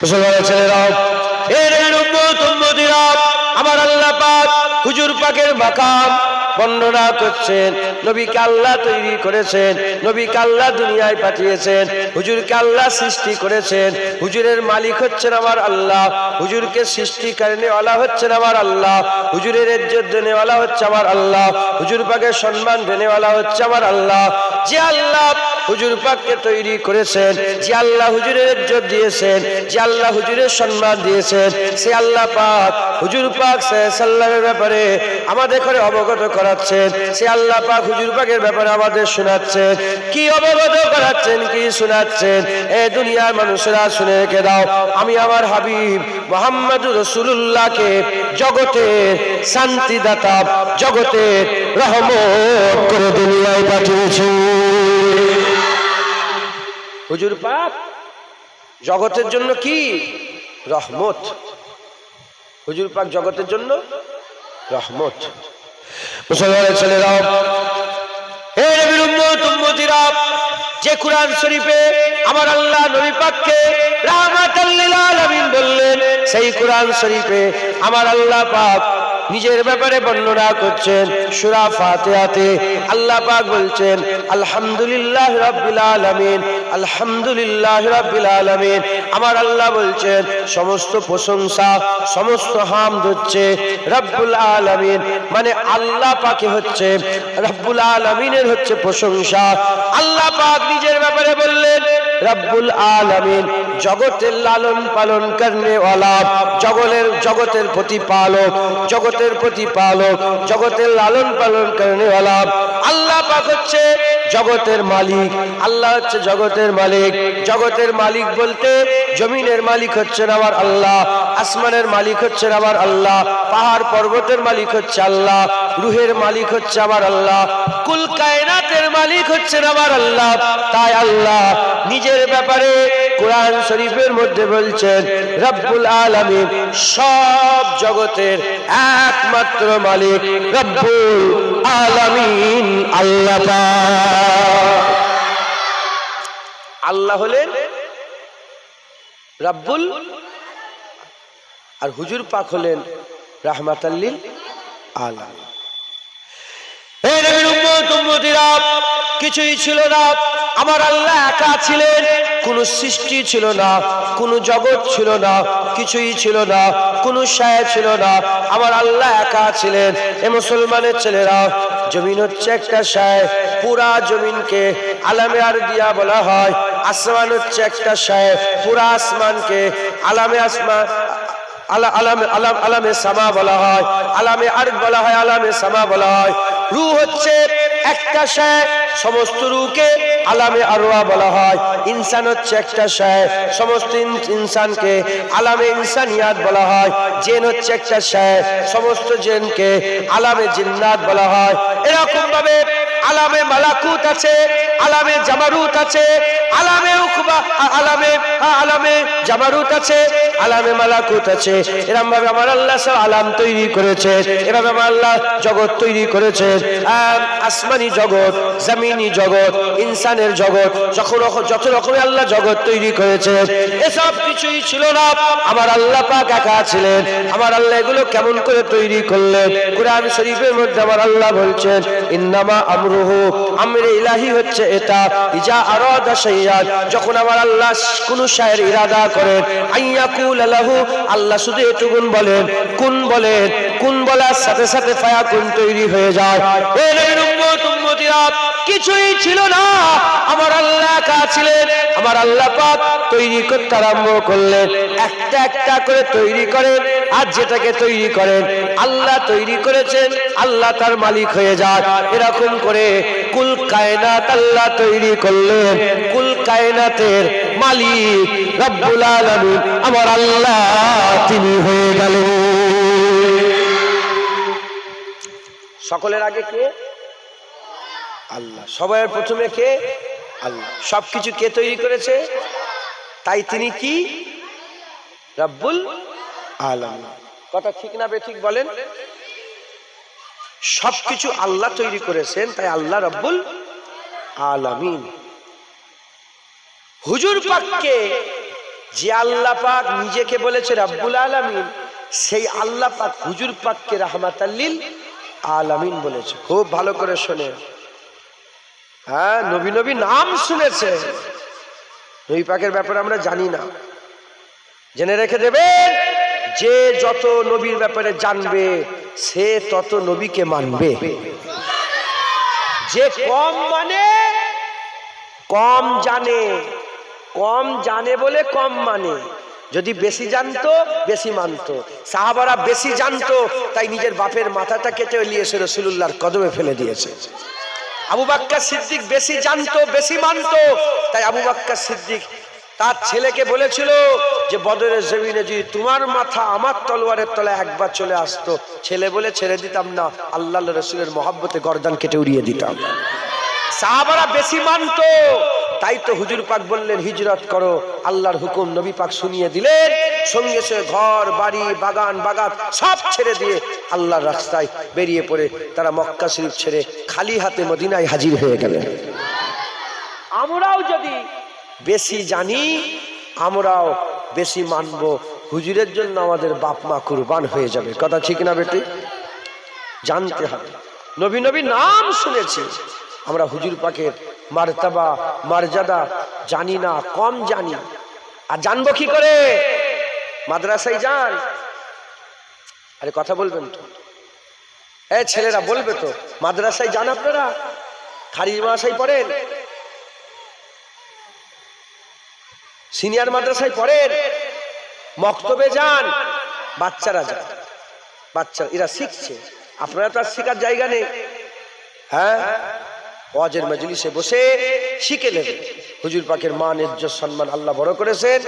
মুসলমানের ছেলেরা, এর উম্মতিরা, আমার আল্লাহ পাক হুজুর পাকের মাকাম বর্ণনা করছেন। নবীকে আল্লাহ তৈরি করেছেন, নবীকে আল্লাহ দুনিয়ায় পাঠিয়েছেন, হুজুরকে আল্লাহ সৃষ্টি করেছেন। হুজুরের মালিক হচ্ছেন আমার আল্লাহ, হুজুরকে সৃষ্টিকারিনেওয়ালা হচ্ছেন আমার আল্লাহ, হুজুরের ইজ্জত দেনেওয়ালা হচ্ছে আমার আল্লাহ, হুজুর পাকের সম্মান দেনেওয়ালা হচ্ছে আমার আল্লাহ। যে আল্লাহ হুজুর পাককে তৈরি করেছেন, যে আল্লাহ হুজুরের ইজ্জত দিয়েছেন, যে আল্লাহ হুজুরের সম্মান দিয়েছেন, সে আল্লাহ পাক হুজুর পাক সাল্লাল্লাহু ব্যাপারে আমাদের করে অবগত করাচ্ছেন। সে আল্লাহ পাক হুজুর পাকের ব্যাপারে আমাদের শোনাচ্ছেন। কি অবগত করাচ্ছেন, কি শোনাচ্ছেন? এ দুনিয়ার মানুষেরা শুনে রেখে দাও, আমি আমার হাবিব মুহাম্মদুর রাসূলুল্লাহকে জগতের শান্তিদাতা, জগতের রহমত করে দুনিয়ায় পাঠিয়েছি। হুজুর পাক জগতের জন্য কি রহমত, হুজুর পাক জগতের জন্য রহমত। মুসলমানের ছেলেরা, হে নবীর উম্মতিরা, যে কুরআন শরীফে আমার আল্লাহ নবী পাককে রাহমাতাল লিল আলামিন বললেন, সেই কুরআন শরীফে আমার আল্লাহ পাক নিজের ব্যাপারে বর্ণনা করছেন। সূরা ফাতিহাতে আল্লাহ পাক বলছেন, আলহামদুলিল্লাহি রাব্বিল আলামিন, আলহামদুলিল্লাহি রাব্বিল আলামিন। আমার আল্লাহ বলছেন সমস্ত প্রশংসা, সমস্ত হামদ হচ্ছে রব্বুল আলামিন, মানে আল্লাহ পাকে হচ্ছে, রব্বুল আলামিনের হচ্ছে প্রশংসা। আল্লাহ পাক নিজের ব্যাপারে বললেন রব্বুল আলামিন, জগতের লালন পালন করনে ওয়ালা, জগতের প্রতিপালক, জগতের প্রতিপালক, জগতের লালন পালন করনে ওয়ালা। আল্লাহ পাক হচ্ছে জগতের মালিক, আল্লাহ হচ্ছে জগতের মালিক। জগতের মালিক বলতে জমিনের মালিক হচ্ছেন আমার আল্লাহ, আসমানের মালিক হচ্ছেন আমার আল্লাহ, পাহাড় পর্বতের মালিক হচ্ছে আল্লাহ, রুহের মালিক হচ্ছে আমার আল্লাহ, কুল কায়নাতের মালিক হচ্ছেন আমার আল্লাহ। তাই আল্লাহ নিজের ব্যাপারে কুরআন শরীফের মধ্যে বলছেন রব্বুল আলামিন, সব জগতের একমাত্র মালিক রব্বুল আলামিন আল্লাহ পাক। আল্লাহ হলেন রব্বুল, আর হুজুর পাক হলেন রাহমাতাল লিল আলামিন। হে নবীর উম্মতিরা, কিছুই ছিল না, আমার আল্লাহ একা ছিলেন, কোনো সৃষ্টি ছিল না, কোনো জগৎ ছিল না, কিছুই ছিল না, কোনো শায় ছিল না, আমার আল্লাহ একা ছিলেন। এ মুসলমানের ছেলেরা, জমিন হচ্ছে একটা শায়, পুরা জমিনকে আলামে আরদিয়া বলা হয়। আসমান হচ্ছে একটা শায়, পুরা আসমানকে আলামে আসমান, আলামে সামা বলা হয়, আলামে আরদ বলা হয়, আলামে সামা বলা হয়। রূহ হচ্ছে একটা শায়, সমস্ত রূহকে আলামে আরওয়া বলা হয়। ইনসান হচ্ছে একটা শায়, সমস্ত ইনসানকে আলামে ইনসানিয়াত বলা হয়। জিন হচ্ছে একটা শায়, সমস্ত জিনকে আলামে জিন্নাত বলা হয়। এরকম ভাবে আলামে মালাকুত আছে, আলামে জামারুত আছে, আলামে উকবা, আলামে জামারুত আছে, আলামে মালাকুত আছে। এরকম ভাবে আমার আল্লাহ সব আলাম তৈরি করেছে, এভাবে আমার আল্লাহ জগৎ তৈরি করেছে। আসমানি জগৎ, জমিনি জগৎ, ইনসানের জগৎ, যত রকমের আল্লাহ জগৎ তৈরি করেছে, এসব কিছুই ছিল না, আমার আল্লাহ পাক একা ছিলেন। আমার আল্লাহ এগুলো কেমন করে তৈরি করলেন? কুরআন শরীফের মধ্যে আমার আল্লাহ বলছেন, ইন্নামা আমরুহু, আমরে ইলাহি হচ্ছে এটা, ইজা আরাদা শাইআন, যখন আমার আল্লাহ কোন শায়ের ইরাদা করেন, আইয়াকুল লাহু, আল্লাহ শুধু এটুকুন বলেন, কুন বলেন, কুন বলার সাথে সাথে ফায়াকুন তৈরি হয়ে যায়। এই উম্মতিরা, কিছুই ছিল না, আমার আল্লাহ একা ছিলেন। আমার আল্লাহ পাক তৈরি করতে আরম্ভ করলেন, একটা একটা করে তৈরি করেন, আর যেটাকে তৈরি করেন আল্লাহ তৈরি করেছেন, আল্লাহ তার মালিক হয়ে যায়। এরকম করে কুল কায়নাত আল্লাহ তৈরি করলেন, কুল কায়নাতের মালিক রব্বুল আলামিন আমার আল্লাহ তিনি হয়ে গেলেন। সকলের আগে কে? আল্লাহ। সবার প্রথমে কে? আল্লাহ। সবকিছু কে তৈরি করেছে? তাই তিনি কি? রব্বুল আলামিন। কথা ঠিক না বেঠিক বলেন? সবকিছু আল্লাহ তৈরি করেছেন, তাই আল্লাহ রব্বুল আলামিন। হুজুর পাককে যে আল্লাহ পাক নিজেকে বলেছে রব্বুল আলামিন, সেই আল্লাহ পাক হুজুর পাককে রাহমাতাল লিল আলামিন বলেছে। খুব ভালো করে শোনেন। হ্যাঁ, নবী নবী নাম শুনেছে, নবী পাকের ব্যাপারে আমরা জানি না। জেনে রেখে দেবেন, যে যত নবীর ব্যাপারে জানবে সে তত নবীকে মানবে। যে কম মানে, কম জানে, কম জানে বলে কম মানে। যদি বেশি জানতো বেশি মানতো। সাহাবারা বেশি জানতো, তাই নিজের বাপের মাথাটা কেটে নিয়ে এসে রাসূলুল্লাহর কদমে ফেলে দিয়েছে। আবু বকর সিদ্দিক বেশি জানতো বেশি মানতো, তাই আবু বকর সিদ্দিক তার ছেলেকে বলেছিল যে বদরের জমিনে যদি তোমার মাথা আমার তলোয়ারের তলায় একবার চলে আসতো, ছেলে বলে ছেড়ে দিতাম না, আল্লাহ রাসূলের মহব্বতে গর্দান কেটে উড়িয়ে দিতাম। সাহাবারা বেশি মানতো, তাই তো হুজুর পাক বললেন হিজরত করো, আল্লাহর হুকুম নবী পাক শুনিয়ে দিলেন। সঙ্গে সঙ্গে ঘর বাড়ি বাগান বাগাত সব ছেড়ে দিয়ে আল্লাহর রাস্তায় বেরিয়ে পড়ে তারা মক্কা শরীফ ছেড়ে খালি হাতে মদিনায় হাজির হয়ে গেলেন। আমরাও যদি বেশি জানি, আমরাও বেশি মানব, হুজুরের জন্য আমাদের বাপ মা কুরবান হয়ে যাবে। কথা ঠিক না বেটি? জানতে হবে। নবী নবী নাম শুনেছি, আমরা হুজুর পাকের মারতাবা মর্যাদা জানি না, কম জানি। আর জানবো কি করে? মাদ্রাসায় যান। আরে কথা বলবেন তো, এই ছেলেরা বলবে তো, মাদ্রাসায় যান আপনারা? খারিজ মাদ্রাসায় পড়েন? সিনিয়র মাদ্রাসায় পড়েন? মক্তবে যান? বাচ্চারা যান, বাচ্চা এরা শিখছে, আপনারা তো আর শেখার জায়গা নেই। হ্যাঁ, ওয়াজের মজলিসে বসে শিখে নেবেন। হুজুর পাকের মান ইজ্জত সম্মান আল্লাহ বড় করেছেন,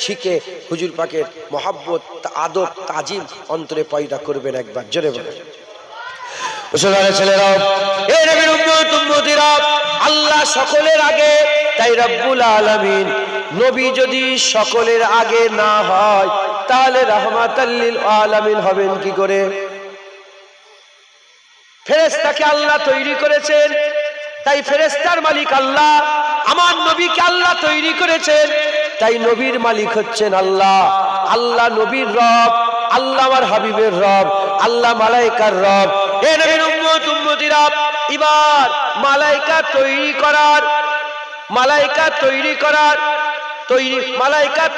শিখে হুজুর পাকের মহব্বত আদব তাজিম অন্তরে পয়দা করবেন। একবার জোরে বলেন মুসলমানের ছেলেরা, এই নবীর উম্মত উম্মতিরা, আল্লাহ সকলের আগে, তাই রব্বুল আলামিন নবী যদি সকলের আগে না হয় তাহলে রাহমাতাল লিল আলামিন হবেন কি করে? ফেরেশতাকে আল্লাহ তৈরি করেছেন, তাই ফেরেশতার মালিক আল্লাহ। আমার নবীকে আল্লাহ তৈরি করেছেন, তাই নবীর মালিক হচ্ছেন আল্লাহ। আল্লাহ নবীর রব, আল্লাহ আমার হাবিবের রব, আল্লাহ মালাইকার রব। এ নবীর উম্মত উম্মতিরা, এবার মালাইকা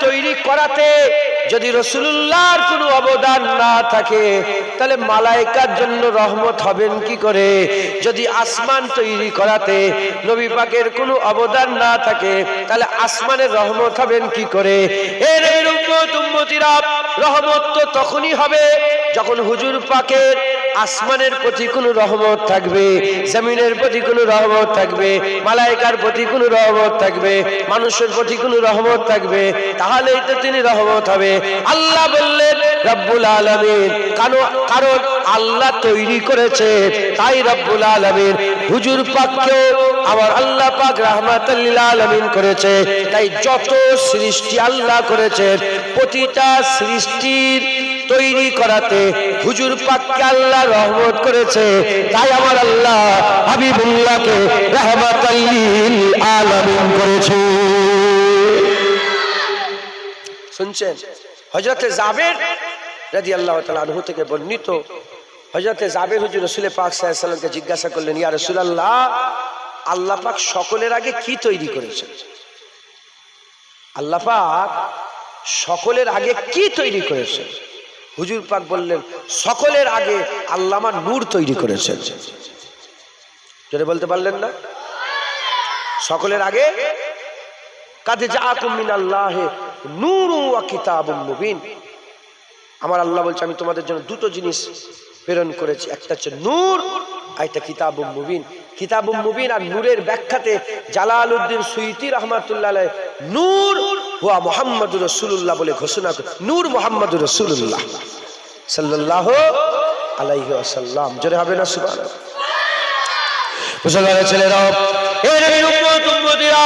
তৈরি করাতে যদি রাসূলুল্লাহর কোনো অবদান না থাকে তাহলে মালাইকার জন্য রহমত হবেন কি করে? যদি আসমান তৈরি করাতে নবী পাকের কোনো অবদান না থাকে তাহলে আসমানের রহমত হবেন কি করে? এই নবীর উম্মত উম্মতিরা, রহমত তো তখনই হবে যখন হুজুর পাকের আসমানের প্রতি কোনো রহমত থাকবে, জমিনের প্রতি কোনো রহমত থাকবে, মালাইকার প্রতি কোনো রহমত থাকবে, মানুষের প্রতি কোনো রহমত থাকবে, তাহলেই তো তিনি রহমত হবে। আল্লাহ বললেন রব্বুল আলামিন, কারণ আল্লাহ তৈরি করেছে, তাই রব্বুল আলামিন হুজুর পাককে আমার আল্লাহ পাক রাহমাতাল লিল আলামিন করেছে। তাই যত সৃষ্টি আল্লাহ করেছেন, প্রতিটা সৃষ্টির তৈরি করাতে হুজুর পাককে আল্লাহ রহমত করেছে, তাই আমার আল্লাহ হাবিবুল্লাহকে রাহমাতাল লিল আলামিন করেছে। শুনছেন? হযরতে জাবের রাদিয়াল্লাহু তাআলা আনহু থেকে বর্ণিত, হযরতে জাবের হুজুর রাসূল পাক সাল্লাল্লাহু আলাইহি ওয়াসাল্লামকে জিজ্ঞাসা করলেন, ইয়া রাসূলুল্লাহ, আল্লাহ পাক সকলের আগে কি তৈরি করেছেন? আল্লাহ পাক সকলের আগে কি তৈরি করেছেন? হুজুর পাক বললেন, সকলের আগে আল্লাহ আমার নূর তৈরি করেছেন। যদি বলতে পারলেন না? সকলের আগে কাদ জাআকুম মিনাল্লাহি নূরুন ওয়া কিতাবুম মুবিন। আমার আল্লাহ বলছে, আমি তোমাদের জন্য দুটো জিনিস প্রেরণ করেছি, একটা হচ্ছে নূর, আর একটা কিতাবুম মুবিন। কিতাবুম মুবিন আর নূরের ব্যাখ্যাতে জালালউদ্দিন সুয়ুতী রাহমাতুল্লাহ আলাইহি নূর হুয়া মুহাম্মাদুর রাসূলুল্লাহ বলে ঘোষণা করে। নূর মুহাম্মাদুর রাসূলুল্লাহ সাল্লাল্লাহু আলাইহি ওয়াসাল্লাম। জোরে হবে না সুবহানাল্লাহ? মুসলমানের ছেলেরা, এই নবীর উম্মত উম্মতিরা,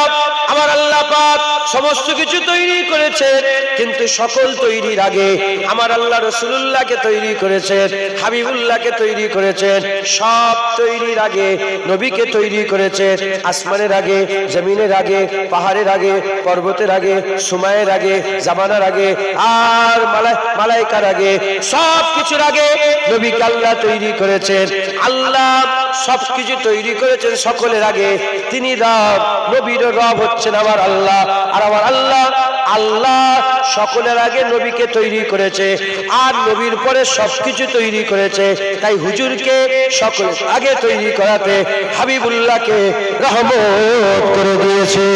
আমার আল্লাহ পাক সমস্ত কিছু তৈরি করেছেন, কিন্তু সকল তৈরির আগে আমার আল্লাহ রাসূলুল্লাহকে তৈরি করেছেন, হাবিবুল্লাহকে তৈরি করেছেন। সব তৈরির আগে নবীকে তৈরি করেছেন। আসমানের আগে, জমিনের আগে, পাহাড়ের আগে, পর্বতের আগে, সময়ের আগে, জামানার আগে, আর মালাইকার আগে, সব কিছুর আগে নবীকে আল্লাহ তৈরি করেছেন। আল্লাহ সবকিছু তৈরি করেছেন সকলের আগে। তিনি রব, নবীর রব হচ্ছেন আমার আল্লাহ। আর আমার আল্লাহ সকলের আগে নবীকে তৈরি করেছে, আর নবীর পরে সবকিছু তৈরি করেছে। তাই হুজুরকে সকলের আগে তৈরি করাতে হাবিবুল্লাহকে রহমত করে দিয়েছে।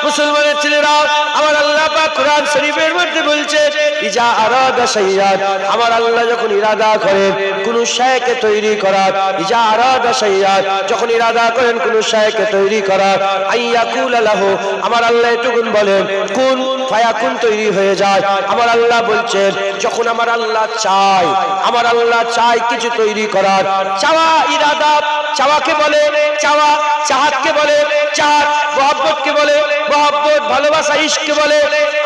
মুসলমানের ছেলেরা, আমার আল্লাহ পাক কোরআন শরীফের মধ্যে বলছেন, ইজা আরাদা শাইআন, আমার আল্লাহ যখন ইরাদা করেন কোন শাইকে তৈরি করার, ইজা আরাদা শাইআন, যখন ইরাদা করেন কোন শাইকে তৈরি করার, আইয়াকুল লাহু, আমার আল্লাহ এটুকুন বলেন কুন ফায়াকুন, তৈরি হয়ে যায়। আমার আল্লাহ বলছেন, যখন আমার আল্লাহ চায়, আমার আল্লাহ চায় কিছু তৈরি করার, চাওয়া ইরাদা, চাওয়াকে বলে চাওয়া, চাহাতকে বলে চাহাত, মহব্বতকে বলে মহব্বত, ভালোবাসা ইশকে বলে।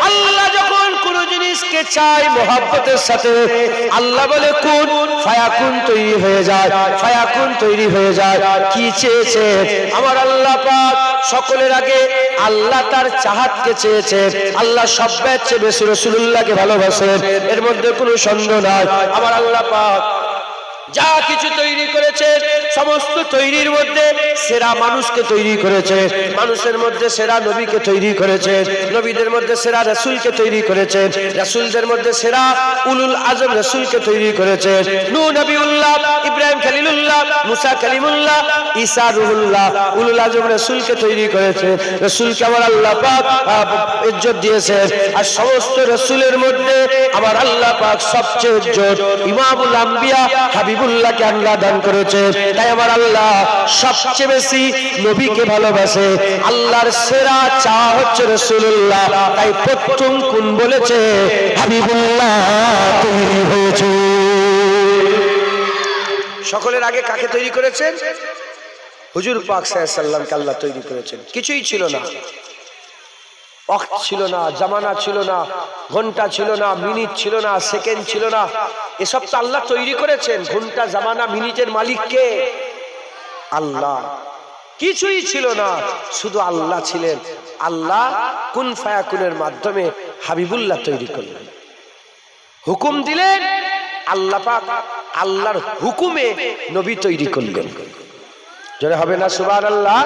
আল্লাহ যখন কোন জিনিসকে চায় মহব্বতের সাথে, আল্লাহ বলে কুন ফায়াকুন, তৈরি হয়ে যায়, ফায়াকুন তৈরি হয়ে যায়। কি চেয়েছে আমার আল্লাহ পাক? সকলের আগে আল্লাহ তার চাহাতকে চেয়েছে। আল্লাহ সবচেয়ে চেয়ে বেশি রাসূলুল্লাহকে ভালোবাসেন, এর মধ্যে কোনো সন্দেহ নাই। আমার আল্লাহ পাক যা কিছু তৈরি করেছে, সমস্ত তৈরির মধ্যে সেরা মানুষকে তৈরি করেছে, মানুষের মধ্যে সেরা নবীকে তৈরি করেছে, নবীদের মধ্যে সেরা রাসূলকে তৈরি করেছে, রাসূলদের মধ্যে সেরা উলুল আজম রাসূলকে তৈরি করেছে। নূহ নবিউল্লাহ, ইব্রাহিম খলিলুল্লাহ, মুসা কালিমুল্লাহ, ঈসা রুহুল্লাহ, উলুল আজম রাসূলকে তৈরি করেছে। রাসূলকে আমার আল্লাহ পাক ইজ্জত দিয়েছেন। আর সমস্ত রাসূলের মধ্যে আমার আল্লাহ পাক সবচেয়ে ইজ্জত ইমামুল আম্বিয়া হাবিবুল্লাহকে আল্লাহ দান করেছে। তাই আমার আল্লাহ সবচেয়ে বেশি নবীকে ভালোবাসে। আল্লাহর সেরা চাওয়া হচ্ছে রাসূলুল্লাহ। তাই প্রথম কোন বলেছে হাবিবুল্লাহ তৈরি হয়েছে। সকলের আগে কাকে তৈরি করেছেন? হুজুর পাক সাল্লাল্লাহু আলাইহি ওয়াসাল্লামকে আল্লাহ তৈরি করেছেন। কিছুই ছিল না, ওয়াক্ত ছিল না, জামানা ছিল না, ঘন্টা ছিল না, মিনিট ছিল না, সেকেন্ড ছিল না, এসব তো আল্লাহ তৈরি করেছেন। ঘন্টা, জামানা, মিনিটের মালিক কে? আল্লাহ। কিছুই ছিল না, শুধু আল্লাহ ছিলেন। আল্লাহ কুন ফায়াকুনের মাধ্যমে হাবিবুল্লাহ তৈরি করলেন, হুকুম দিলেন। আল্লাহ পাক আল্লাহর হুকুমে নবী তৈরি করলেন। জোরে হবে না সুবহানাল্লাহ?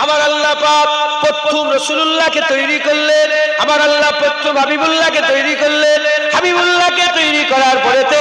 আমার আল্লাহ পাক প্রথম রাসূলুল্লাহকে তৈরি করলেন, আমার আল্লাহ প্রথম হাবিবুল্লাহকে তৈরি করলেন। হাবিবুল্লাহকে তৈরি করার পরেতে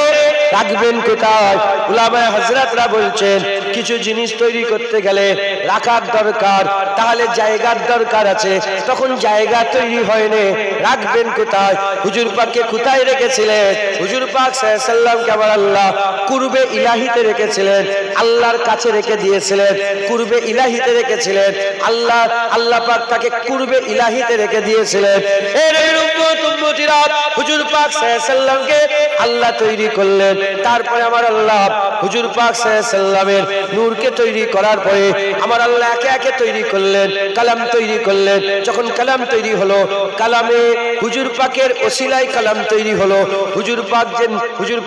রাখবেন কোথায়? উলামায়ে হযরতরা বলছেন, কিছু জিনিস তৈরি করতে গেলে রাখার দরকার, তাহলে জায়গার দরকার আছে। তখন জায়গা তৈরি হয়নি, রাখবেন কোথায়? হুজুর পাককে কোথায় রেখেছিলেন? হুজুর পাক সাল্লাল্লাহু আলাইহি ওয়াসাল্লামকে আমার আল্লাহ কুরবে ইলাহিতে রেখেছিলেন, আল্লাহর কাছে রেখে দিয়েছিলেন, কুরবে ইলাহিতে রেখেছিলেন। আল্লাহ পাক তাকে কুরবে ইলাহিতে রেখে দিয়েছিলেন। এর উম্মত উম্মতিরা হুজুর পাক সাল্লাল্লাহু আলাইহি ওয়াসাল্লামকে আল্লাহ তৈরি করলেন। তারপরে আমার আল্লাহ হুজুর পাক সাল্লাল্লাহু আলাইহি ওয়াসাল্লামের নূরকে তৈরি করার পরে আমার আল্লাহ একে একে তৈরি করলেন, কালাম তৈরি করলেন। যখন কালাম তৈরি হলো, কালামে হুজুর পাকের ওসিলায় কালাম তৈরি হলো। হুজুর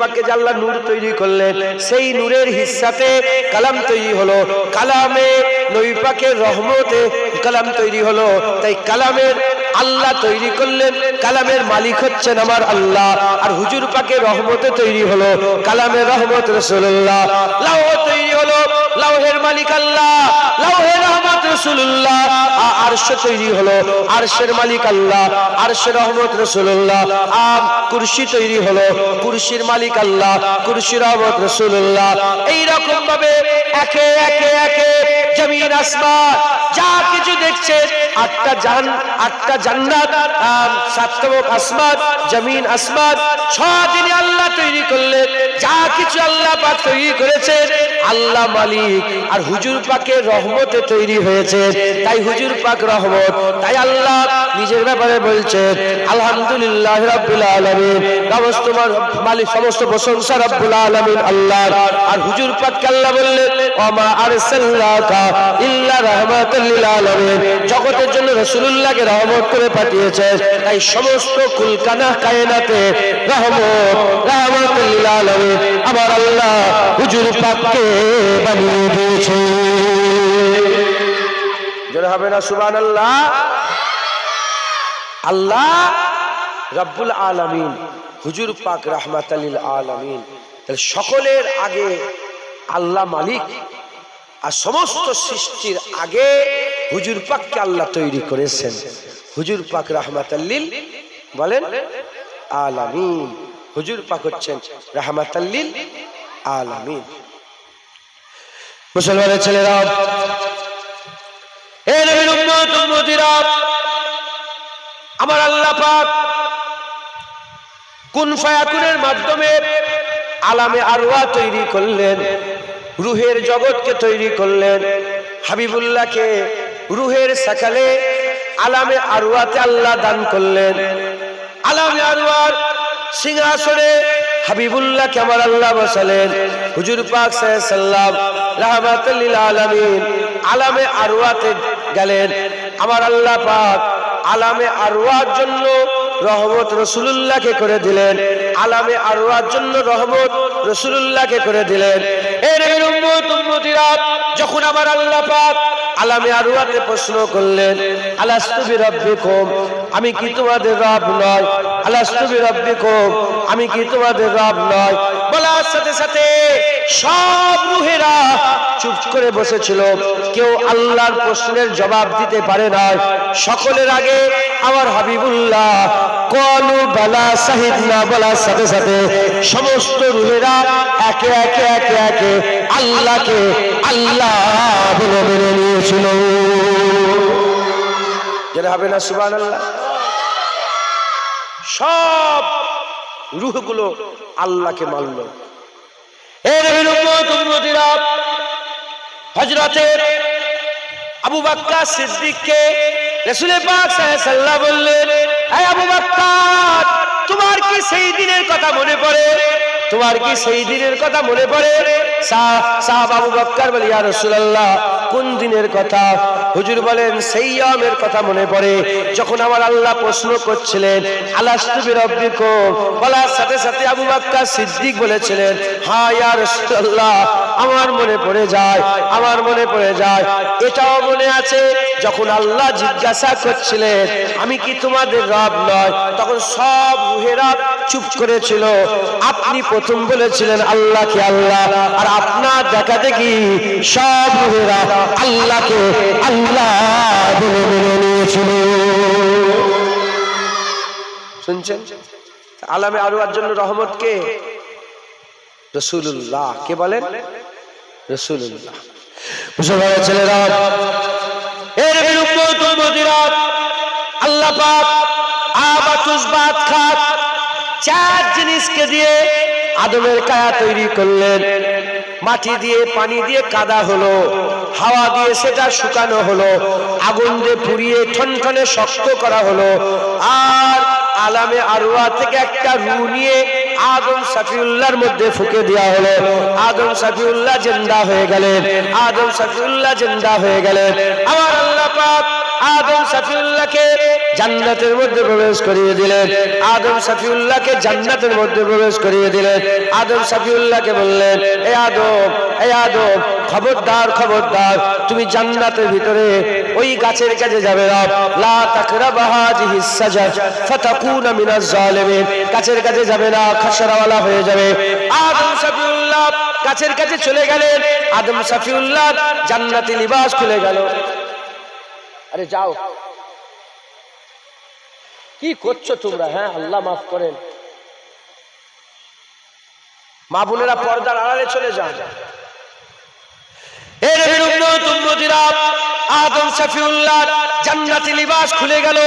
পাককে যে আল্লাহ নূর তৈরি করলেন, সেই নূরের হিস্সাতে কালাম তৈরি হলো। কালামে নবী পাকের রহমতে কালাম তৈরি হলো। তাই কালামের আল্লাহ তৈরি করলেন, কালামের মালিক হচ্ছেন আমার আল্লাহ। আর হুজুর পাকের রহমতে তৈরি হলো, কালামের রহমত রাসূলুল্লাহ। লাওহ তৈরি হলো, লাওহের মালিক আল্লাহ, লাওহের রহমত রাসূলুল্লাহ। আরশ তৈরি হলো, আরশের মালিক আল্লাহ, আরশের রহমত রাসূলুল্লাহ। কুরসি তৈরি হলো, কুরসির মালিক আল্লাহ, কুরসির রহমত রাসূলুল্লাহ। এই রকম ভাবে একে একে একে জমিন আসমান যা কিছু দেখছে, আটটা জান্নাত, সাতটা আসমান, জমিন আসমান, 6 দিনে আল্লাহ তৈরি করলেন, যা কিছু আল্লাহ পাক তৈরি করেছেন আল্লাহ মালিক আর হুজুর পাকের রহমতে তৈরি হয়েছে। তাই হুজুর পাক রহমত, তাই আল্লাহ নিজের ব্যাপারে বলছেন আলহামদুলিল্লাহ রাব্বিল আলামিন, তোমার মালিক সমস্ত প্রশংসা রব্বুল আলামিন আল্লাহর। আর হুজুর পাককে আল্লাহ বললেন ওমা আরসালনাকা ইল্লা রাহমাতাল লিল আলামিন, জগতের জন্য রাসূলুল্লাহকে রহমত করে পাঠিয়েছেন। তাই সমস্ত কুলকানা কায়নাতে রাহমাতাল লিল আলামিন আমার আল্লাহ হুজুর পাককে বানিয়ে দিয়েছে। জোরে হবে না সুবহানাল্লাহ। আল্লাহ রব্বুল আলামিন হুজুর পাক রাহমাতাল লিল আলামিন, তাহলে সকলের আগে আল্লাহ মালিক আর সমস্ত সৃষ্টির আগে হুজুর পাককে আল্লাহ তৈরি করেছেন। হুজুর পাক রাহমাতাল লিল বলেন আলামিন, হুজুর পাক হচ্ছেন রাহমাতাল লিল আলামিন। মুসলমানের ছেলেরা, এ নবীর উম্মত উম্মতিরা, আমার আল্লাহ পাক কুন ফায়াকুনের মাধ্যমে আলামে আরওয়াহ তৈরি করলেন, রূহের জগৎকে তৈরি করলেন। হাবিবুল্লাহকে রূহের সাকালে আলামে আরওয়াতে আল্লাহ দান করলেন। আলামে আরওয়ার সিংহাসনে হাবিবুল্লাহকে আমার আল্লাহ বসালেন। হুজুর পাক সাল্লাল্লাহু আলাইহি সাল্লাম রাহমাতুল লিল আলামিন আলামে আরওয়াতে গেলেন। আমার আল্লাহ পাক আলামে আরওয়ার জন্য রহমত রাসূলুল্লাহকে করে দিলেন। আলামে আরওয়ার জন্য রহমত রাসূলুল্লাহকে করে দিলেন। এর উম্মত উম্মতিরা, যখন আমার আল্লাহ পাক আলামে আরওয়াতে প্রশ্ন করলেন আলাস্তু বিরাব্বিকুম, আমি কি তোমাদের রব নয়? আলাস্তু বিরাব্বিকুম, আমি কি তোমাদের রব নয়? বলার সাথে সাথে সব রূহেরা চুপ করে বসেছিল, কেউ আল্লাহর প্রশ্নের জবাব দিতে পারে না। সকলের আগে আমার হাবিবুল্লাহ কলু বালা শাহিদনা বলার সাথে সাথে সমস্ত রূহেরা একে একে একে একে আল্লাহকে আল্লাহ বলে মেনে নিয়েছিল। যেটা হবে না সুবহানাল্লাহ। সব রূহগুলো আল্লাহকে মানল। এর উম্মত উম্মতিরা, হযরতে আবু বকর সিদ্দিককে রাসূল পাক সাল্লাল্লাহু আলাইহি ওয়াসাল্লাম বললেন, হে আবু বকর, তোমার কি সেই দিনের কথা মনে পড়ে? তোমার কি সেই দিনের কথা মনে পড়ে? সাহাবা আবু বকর বলে, ইয়া রাসূলুল্লাহ, কোন দিনের কথা? হুজুর বলেন, সেই ইয়ামের কথা মনে পড়ে যখন আমার আল্লাহ প্রশ্ন করছিলেন আলাস্তু বিরাব্বিকুম, বলার সাথে সাথে আবু বকর সিদ্দিক বলেছিলেন, হ্যাঁ ইয়া রাসূলুল্লাহ, আমার মনে পড়ে যায়, আমার মনে পড়ে যায়। এটাও মনে আছে যখন আল্লাহ জিজ্ঞাসা করছিলেন আমি কি তোমাদের রব নয়, তখন সব রূহেরা চুপ করেছিল। আপনি প্রথম বলেছিলেন আল্লাহকে আল্লাহ, আর আপনার দেখা দেখি সব রূহেরা আল্লাহকে আল্লাহ বলে মেনে নিয়েছিল। শুনছেন? আলামে আরওয়ার জন্য রহমত কে? রাসূলুল্লাহ। কে বলেন? রাসূলুল্লাহ। মুসলমানের ছেলেরা, এর উম্মত উম্মতিরা, আল্লাহ পাক আবাতুস বাত খাত চার জিনিসকে দিয়ে আদমের কায়া তৈরি করলেন। মাটি দিয়ে, পানি দিয়ে কাদা হলো, হাওয়া দিয়ে সেটা শুকানো হলো, আগুন দিয়ে পুড়িয়ে ঠনঠনে শক্ত করা হলো, আর আলামে আরওয়া থেকে একটা রূহ নিয়ে আদম সাফিউল্লাহর মধ্যে ফুঁকে দেওয়া হলো। আদম সাফিউল্লাহ জিন্দা হয়ে গেলেন। আদম সাফিউল্লাহ জিন্দা হয়ে গেলেন। আমার আল্লাহ পাক আদম সাফিউল্লাহকে জান্নাতের মধ্যে প্রবেশ করিয়ে দিলেন। আদম সাফিউল্লাহকে জান্নাতের মধ্যে প্রবেশ করিয়ে দিলেন। আদম সাফিউল্লাহকে বললেন, হে আদম, হে আদম, খবরদার খবরদার, তুমি জান্নাতের ভিতরে ওই গাছের কাছে যাবে না। লা তাকরাবা হাযিহিস সাজার ফাতাকুনা মিনাজ জালিমিন, গাছের কাছে যাবে না, খাসরাওয়ালা হয়ে যাবে। আদম সাফিউল্লাহ গাছের কাছে চলে গেলেন। আদম সাফিউল্লাহ জান্নাতি লিবাস খুলে গেল। আরে যাও, কি করছো তোমরা? হ্যাঁ, আল্লাহ মাফ করেন। মা বোনেরা পর্দার আড়ালে চলে যান। এর উম্মত উম্মতিরা, আদম সাফিউল্লাহ জান্নাতি লিবাস খুলে গেল।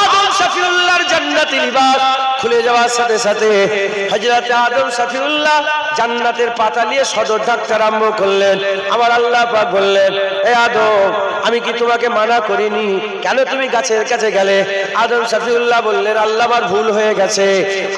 আদম সাফিউল্লাহর জান্নাতি লিবাস খুলে যাওয়ার সাথে সাথে হযরত আদম সফিউল্লাহ জান্নাতের পাতা নিয়ে সদর ডাকতে আরম্ভ করলেন। আমার আল্লাহ পাক বললেন, এ আদম, আমি কি তোমাকে মানা করিনি? কেন তুমি গাছের কাছে গেলে? আদম সফিউল্লাহ বললেন, আল্লাহ আমার ভুল হয়ে গেছে,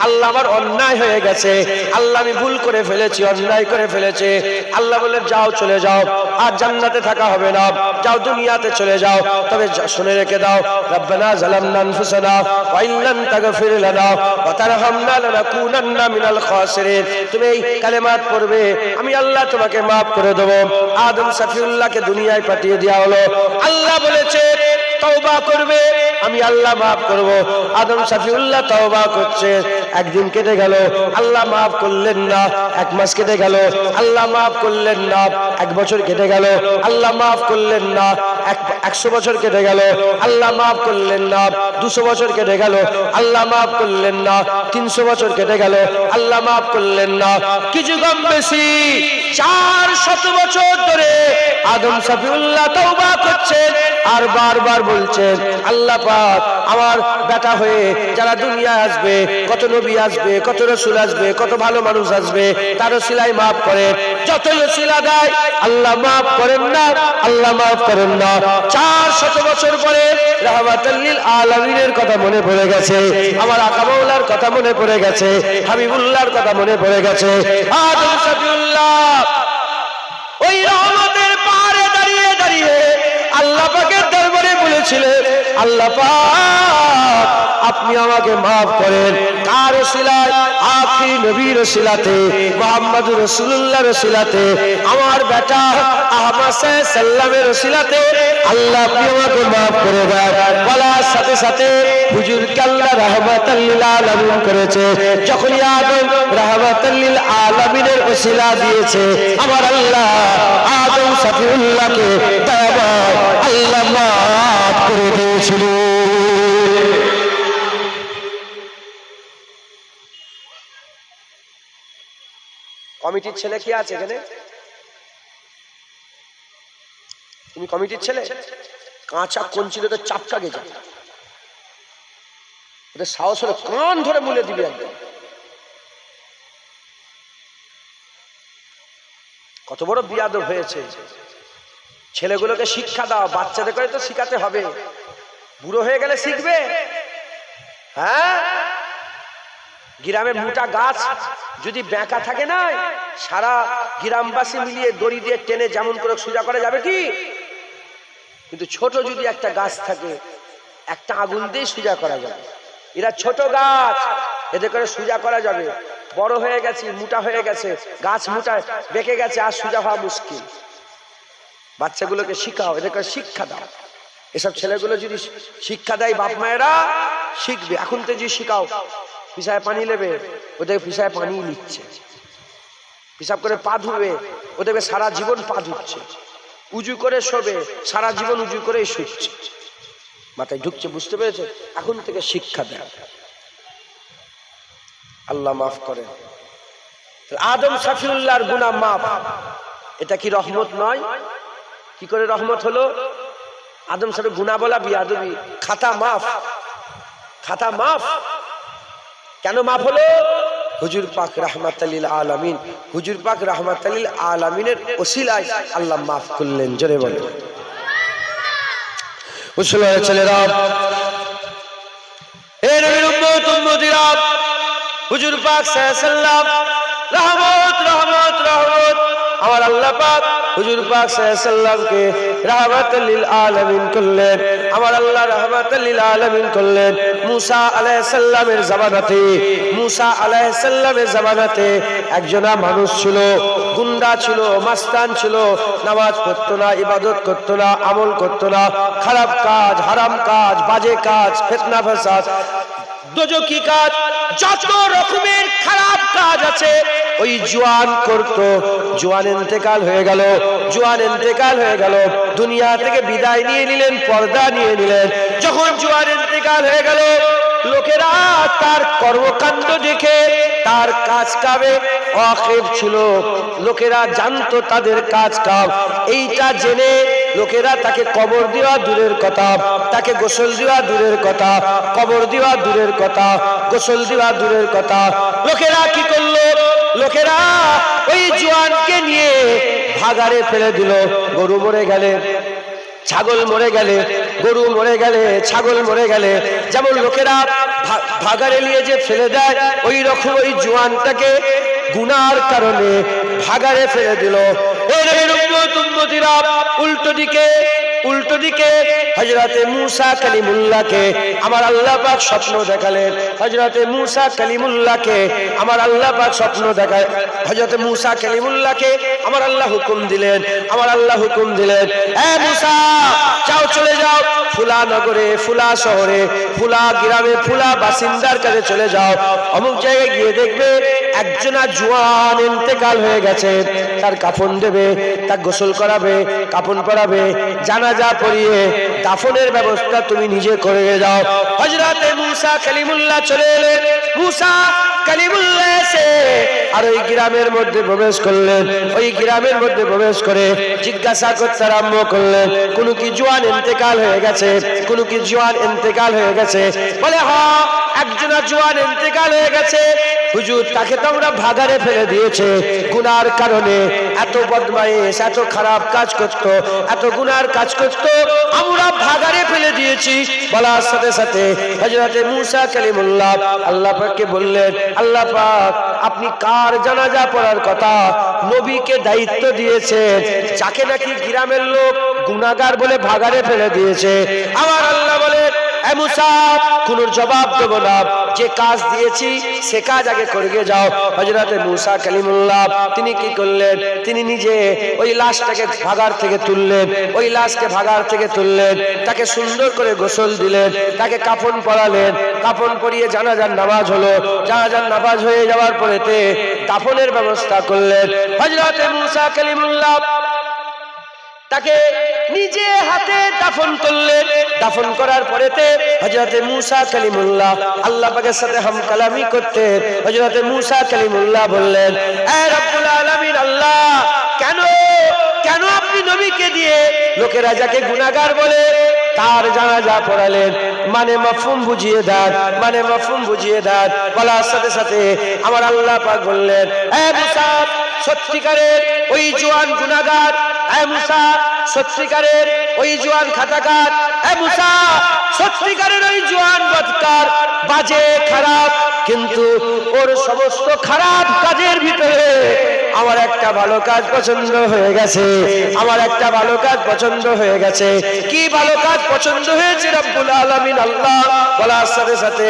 আল্লাহ আমার অন্যায় হয়ে গেছে, আল্লাহ আমি ভুল করে ফেলেছি, অন্যায় করে ফেলেছে। আল্লাহ বললেন, যাও চলে যাও, আর জান্নাতে থাকা হবে না, যাও দুনিয়াতে চলে যাও। তবে শুনে রেখে দাও, রব্বানা যালামনা আনফুসানা ওয়া ইন লাম তাগফির লানা ওয়া তারহামনা লানাকুনান্না মিনাল খাসিরিন। তুমি এই কালেমাত পড়বে, আমি আল্লাহ তোমাকে maaf করে দেব। আদম সফিউল্লাহকে দুনিয়ায় পাঠিয়ে দেওয়া হলো। আল্লাহ বলেছে তওবা করবে, আমি আল্লাহ maaf করব। আদম সফিউল্লাহ তওবা করছে। একদিন কেটে গেল, আল্লাহ maaf করলেন না। এক মাস কেটে গেল, আল্লাহ maaf করলেন না। এক বছর কেটে গেল, আল্লাহ maaf করলেন না। 100 বছর কেটে গেল, আল্লাহ maaf করলেন না। 200 বছর কেটে গেল, আল্লাহ maaf করলেন না। 300 বছর কেটে গেল, আল্লাহ maaf করলেন না। কিছু কম বেশি 400 বছর ধরে আদম সফিউল্লাহ তওবা করছেন আর বারবার বলছেন, আল্লাহ পাক আমার বেটা হয়ে যারা দুনিয়ায় আসবে, কত নবী আসবে, কত রাসূল আসবে, কত ভালো মানুষ আসবে, তার ওসিলায় maaf করেন। যত ওসিলা দেয় আল্লাহ maaf করেন না, আল্লাহ maaf করেন না। 400 বছর পরে রাহমাতাল লিল আলামিনের কথা মনে পড়ে গেছে, আমার আকা মাওলার কথা মনে পড়ে গেছে, হাবিবুল্লাহর কথা মনে পড়ে গেছে। আদম সফিউল্লাহ ওই রহমতের পাহাড়ে দাঁড়িয়ে দাঁড়িয়ে আল্লাহ পাকের দরবারে বলেছিলেন, আল্লাহ পাক আপনি আমাকে maaf করেন। কার ওসিলায়? আখির নবীর ওসিলাতে, মুহাম্মদুর রাসূলুল্লাহর ওসিলাতে, আমার বেটা আহমদ সাল্লামের ওসিলাতে আল্লাহ আপনি আমাকে maaf করে দেন। বলার সাথে সাথে হুজুরকে আল্লাহ রাহমাতাল লিল আলামিন করেছে। যখন আদম রাহমাতাল লিল আলামিনের ওসিলা দিয়েছে, আমার আল্লাহ আদম সফিউল্লাহকে দয়াময় আল্লাহ maaf করে দিয়েছিল। কমিটির ছেলে কি আছে এখানে? তুমি কমিটির ছেলে? কাঁচা কঞ্চিতে চাপকা গেছে, ওদের সাহস হলে কান ধরে মুলে দিবি একদম। কত বড় বিয়াদব হয়েছে। ছেলেগুলোকে শিক্ষা দাও, বাচ্চাদের করে তো শিখাতে হবে, বুড়ো হয়ে গেলে শিখবে। হ্যাঁ, গ্রামে মোটা গাছ যদি বেঁকা থাকে না, সারা গ্রামবাসী মিলিয়ে দড়ি দিয়ে টেনে যেমন করে সোজা করা যাবে কি? কিন্তু ছোট যদি একটা গাছ থাকে, একটা আগুন দিয়ে সোজা করা যাবে। এরা ছোট গাছ, এদের করে সোজা করা যাবে। বড় হয়ে গেছে, মোটা হয়ে গেছে, গাছ মোটা বেঁকে গেছে, আর সোজা হওয়া মুশকিল। বাচ্চাগুলোকে শিখাও, এদের করে শিক্ষা দাও। এসব ছেলেগুলো যদি শিক্ষা দেয় বাপ মায়েরা, শিখবে। এখন তো যদি শিখাও, পিসায় পানি নেবে, ওদেরকে পিসায় পানি নিচ্ছে, পিসাব করে পা ধুবে, ওদেরকে সারা জীবন পা ধুচ্ছে, উজু করে শোবে, সারা জীবন উজু করে শুচ্ছে। মাথায় ঢুকছে, বুঝতে পেরেছে? এখন থেকে শিক্ষা দেয়। আল্লাহ মাফ করেন। আদম সফিউল্লাহর গুনাহ মাফ, এটা কি রহমত নয়? কি করে রহমত হলো? আদম সফিউল গুনাহ বলা বিয়াদবি, খাতা মাফ, খাতা মাফ। কেন মাফ হলো? হুজুর পাক রাহমাতাল লিল আলামিন, হুজুর পাক রাহমাতাল লিল আলামিনের ওসিলায় আল্লাহ মাফ করলেন। জোরে বলেন মুসলমান ছেলেরা, হে নবীর উম্মত উম্মতিরা, হুজুর পাক সাল্লাল্লাহু আলাইহি ওয়াসাল্লাম রহমত রহমত রহমত, আমার আল্লাহ পাক হুজুর পাক সাল্লাল্লাহু আলাইহি ওয়াসাল্লামকে রাহমাতাল লিল আলামিন করলেন। আমার আল্লাহ রাহমাতাল লিল আলামিন করলেন মুসা আলাইহিস সালামের জামানাতে। মুসা আলাইহিস সালামের জামানাতে একজনা মানুষ ছিল, গুন্ডা ছিল, মাস্তান ছিল, নামাজ পড়তো না, ইবাদত করতো না, আমল করতো না, খারাপ কাজ, হারাম কাজ, বাজে কাজ, ফিতনা ফাসাদ, দোজকি কাজ, যত রকমের খারাপ কাজ আছে ওই জওয়ান করত। জওয়ান ইন্তেকাল হয়ে গেল, জওয়ান ইন্তেকাল হয়ে গেল, দুনিয়া থেকে বিদায় নিয়ে নিলেন, পর্দা নিয়ে নিলেন। যখন জওয়ান ইন্তেকাল হয়ে গেল, লোকেরা তার কর্মকাণ্ড দেখে তার কাজ কামে ওয়াকিফ ছিল, লোকেরা জানতো তাদের কাজ কাম। এইটা জেনে লোকেরা তাকে কবর দেওয়া দূরের কথা, তাকে গোসল দেওয়া দূরের কথা, কবর দেওয়া দূরের কথা, গোসল দেওয়া দূরের কথা। লোকেরা কি করলো? লোকেরা ওই জওয়ানকে নিয়ে ভাগাড়ে ফেলে দিল। গরু মরে গেলে, ছাগল মরে গেলে, গরু মরে গেলে, ছাগল মরে গেলে যেমন লোকেরা ভাগাড়ে নিয়ে যে ফেলে দেয়, ওই রকম ওই জওয়ানটাকে গুনার কারণে ভাগাড়ে ফেলে দিল। উল্টো দিকে হযরতে মূসা কালিমুল্লাহকে আমার আল্লাহ পাক স্বপ্ন দেখালেন। হযরতে মূসা কালিমুল্লাহকে আমার আল্লাহ পাক স্বপ্ন দেখায়। হযরতে মূসা কালিমুল্লাহকে আমার আল্লাহ হুকুম দিলেন, আমার আল্লাহ হুকুম দিলেন, এ মূসা যাও, চলে যাও ফুলা নগরে, ফুলা শহরে, ফুলা গ্রামে, ফুলা বাসিন্দার কাছে চলে যাও। অমুক জায়গায় গিয়ে দেখবে একজনা জওয়ান ইন্তেকাল হয়ে গেছে, তার কাফন দেবে, তার গোসল করাবে, কাফন পরাবে, জানাজা পড়িয়ে দাফনের ব্যবস্থা তুমি নিজে করে যাও। হযরতে মূসা কালিমুল্লাহ চলে এলেন। মূসা কালিমুল্লাহ এসে আর ওই গ্রামের মধ্যে প্রবেশ করলেন। ওই গ্রামের মধ্যে প্রবেশ করে জিজ্ঞাসা করতে আরম্ভ করলেন, কোন কি জওয়ান ইন্তেকাল হয়ে গেছে? কোন কি জওয়ান ইন্তেকাল হয়ে গেছে? বলে হ্যাঁ, একজনা জওয়ান ইন্তেকাল হয়ে গেছে হুজুর, তাকে তো আমরা ভাগাড়ে ফেলে দিয়েছে গুনার কারণে। এত বদমাইশ, এত খারাপ কাজ করত, এত গুনার কাজ করত, আমরা ভাগাড়ে ফেলে দিয়েছি। বলার সাথে সাথে হযরতে মূসা কালিমুল্লাহ আল্লাহ পাককে বললেন, আল্লাহ পাক আপনি কার জানাজা পড়ার কথা নবীকে দায়িত্ব দিয়েছেন, যাকে নাকি গ্রামের লোক গুনাহগার বলে ভাগাড়ে ফেলে দিয়েছে? আমার আল্লাহ বলেন, এ মূসা কোন জবাব দেব না, যে কাজ দিয়েছি সে কাজ আগে করে যাও। হযরতে মূসা কালিমুল্লাহ তিনি কি করলেন? তিনি নিজে ওই লাশটাকে ভাগাড় থেকে তুললেন, ওই লাশকে ভাগাড় থেকে তুললেন, তাকে সুন্দর করে গোসল দিলেন, তাকে কাফন পরালেন, কাফন পরিয়ে জানাজার নামাজ হলো। জানাজার নামাজ হয়ে যাওয়ার পরেতে দাফনের ব্যবস্থা করলেন। হযরতে মূসা কালিমুল্লাহ তাকে নিজে হাতে দাফন করলেন। দাফন করার পরেতে হযরতে মূসা কালিমুল্লাহ আল্লাহ পাকের সাথে হামকালামি করতেন। হযরতে মূসা কালিমুল্লাহ বললেন, এ রব্বুল আলামিন আল্লাহ, কেন কেন আপনি নবীকে দিয়ে লোকেরা যাকে গুনাহগার বলে তার জানাজা পড়ালেন? মানে মাফহুম বুঝিয়ে দেন, মানে মাফহুম বুঝিয়ে দেন। বলার সাথে সাথে আমার আল্লাহ পাক বললেন, এ মূসা সত্যিকারের ওই জওয়ান গুনাহগার, এ মূসা সত্যিকারের ওই জওয়ান খাতাকার, এ মূসা সত্যিকারের ওই জওয়ান বদকার, বাজে খারাপ, কিন্তু ওর সমস্ত খারাপ কাজের ভিতরে আমার একটা ভালো কাজ পছন্দ হয়ে গেছে, আমার একটা ভালো কাজ পছন্দ হয়ে গেছে। কি ভালো কাজ পছন্দ হয়েছে রব্বুল আলামিন আল্লাহ বলার সাথে সাথে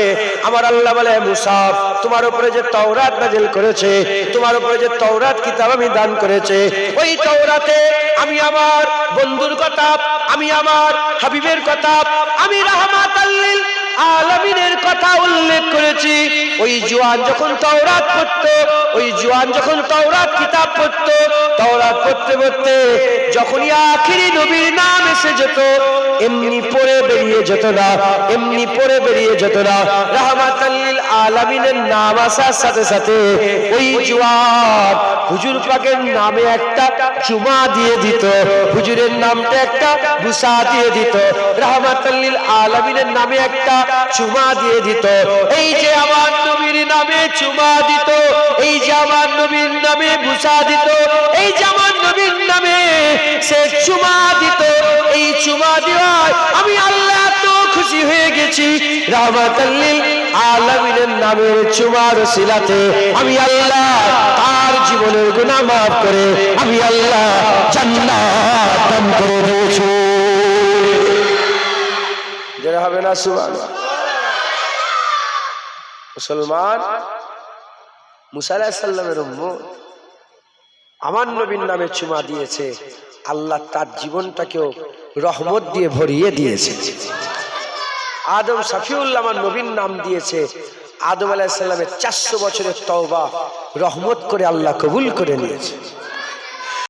আমার আল্লাহ বলে, মূসা তোমার উপরে যে তাওরাত নাজিল করেছে, তোমার উপরে যে তাওরাত কিতাব আমি দান করেছে, ওই তাওরাতে আমি আমার বন্ধুর কথা, আমি আমার হাবিবের কথা, আমি রাহমাতাল লিল আলামিনের কথা উল্লেখ করেছি। ওই জওয়ান যখন তাওরাত পড়তো, ওই জওয়ান যখন তাওরাত কিতাব পড়তো, তাওরাত পড়তে পড়তে যখনই আখিরি নবীর নাম এসে যেত, এমনি পড়ে বেরিয়ে যেত না, এমনি পড়ে বেরিয়ে যেত না। রাহমাতাল লিল আলামিনের নাম আসার সাথে সাথে ওই জওয়ান হুজুর পাকের নামে একটা চুমা দিয়ে দিত, হুজুরের নামটা একটা বুসা দিয়ে দিত, রাহমাতাল লিল আলামিনের নামে একটা চুমা দিয়ে দিত। এই যে আমার নবীর নামে চুমা দিত, এই যে আমার নবীর নামে বুসা দিত, এই যে আমার নবীর নামে সে চুমা দিত, এই চুমা দেওয়ায় আমি আল্লাহ তো খুশি হয়ে গেছি। রাহমাতাল লিল আলামিনের নামের চুমার সিলাতে আমি আল্লাহ তার জীবনের গুনাহ মাফ করে আমি আল্লাহ জান্নাত দান করে দিয়েছি। যারা হবে না সুবহানাল্লাহ। মুসলমান মুসা আলাইহিস সালামের উম্মত আমার নবীর নামে চুমা দিয়েছে, আল্লাহ তার জীবনটাকেও রহমত দিয়ে ভরিয়ে দিয়েছে। আদম সাফিউল্লাহ আমার নবীর নাম দিয়েছে, আদম আলাইহিস সালামের 400 বছরের তওবা রহমত করে আল্লাহ কবুল করে নিয়েছে।